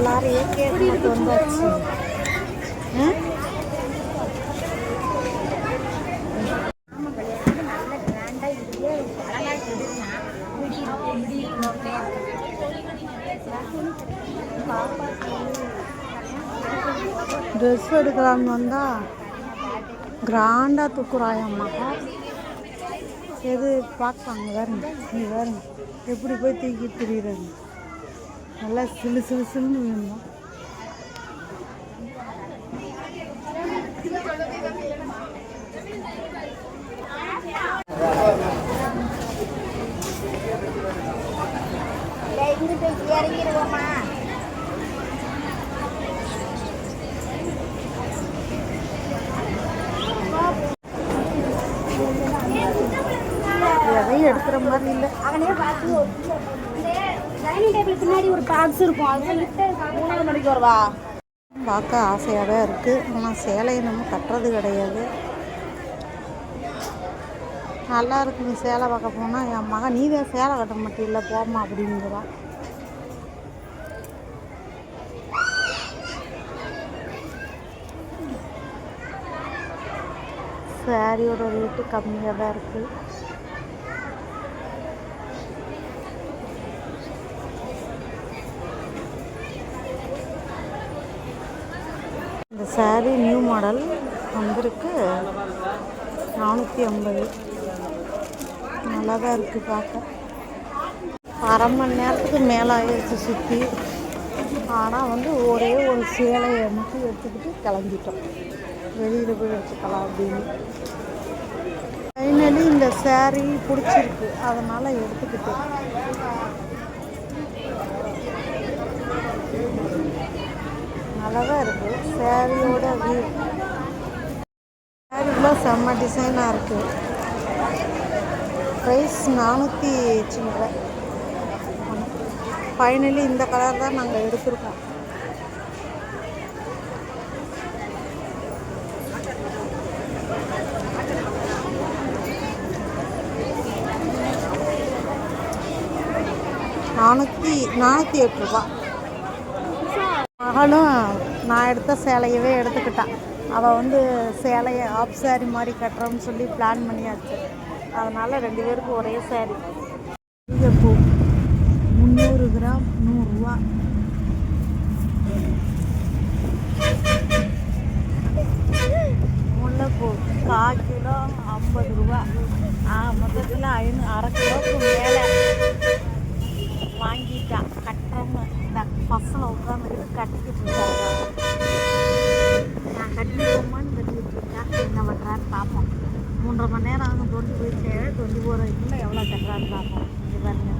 எல்லாரும் கேட்டு வந்தாச்சு. ட்ரெஸ் எடுக்கலான்னு வந்தால் கிராண்டாக தூக்குறாயம்மா. எது பார்ப்பாங்க வேறுங்க, நீ வேறுங்க எப்படி போய் தூக்கி திரியிறது. நல்லா சிலு சிலு சிலுன்னு வேணுமா. இறங்கிடுவோமா? எதையும் எடுக்கிற மாதிரி இல்லை. அவனே பார்த்து டைனிங் டேபிள் பின்னாடி ஒரு பாக்ஸ் இருக்கும். அது சொல்லிட்டு 3 மணிக்கு வருவா. பார்க்க ஆசையாக தான் இருக்குது. ஆனால் சேலையை நம்ம கட்டுறது கிடையாது. நல்லா இருக்குங்க சேலை பார்க்க போனால். என் மகன் நீ தான் சேலை கட்ட மாட்டில்ல போமா அப்படிங்கிறா. சாரியோட ரேட்டு கம்மியாக தான் இருக்குது. இந்த சாரீ நியூ மாடல் வந்திருக்கு. 450. நல்லா தான் இருக்குது பார்க்க. அரை மணி நேரத்துக்கு மேலே ஆயிடுச்சு சுற்றி. ஆனால் ஒரே ஒரு சேலையை மட்டும் எடுத்துக்கிட்டு கிளம்பிட்டோம். வெளியில் போய் எடுத்துக்கலாம் அப்படின்னு. ஃபைனலி இந்த சாரீ பிடிச்சிருக்கு, அதனால் எடுத்துக்கிட்டேன். நல்லா தான் இருக்குது சாரியோட வியூ. சாரிக்குலாம் செம்ம டிசைனாக இருக்குது. ப்ரைஸ் 400 சில்லற. ஃபைனலி இந்த கலர் தான் நாங்கள் எடுத்திருக்கோம். ₹408. மகளும் நான் எடுத்த சேலையவே எடுத்துக்கிட்டான். அவள் சேலையை ஆஃப் சாரி மாதிரி கட்டுறோம்னு சொல்லி பிளான் பண்ணியாச்சு. அதனால் 2 பேருக்கும் ஒரே சாரி. பூ 300 கிராம் ₹100. முல்லைப்பூ 1/4 கிலோ ₹50. மொத்தத்தில் அரை கிலோவுக்கு மேலே வாங்கிட்டான். கட்டுறோன்னு இந்த பசங்களை உட்காந்துக்கிட்டு கட்டிக்கிட்டு இருக்காங்க. நான் கட்டிப்போமான்னு கட்டிக்கிட்டு இருக்கேன். என்ன பண்ணுறான்னு பார்ப்போம். 3.5 மணி நேரம் ஆகும். 20 போய் சேர 20 போகிறதுக்குள்ள எவ்வளோ கட்டுறான்னு பார்ப்போம். இது பாருங்க.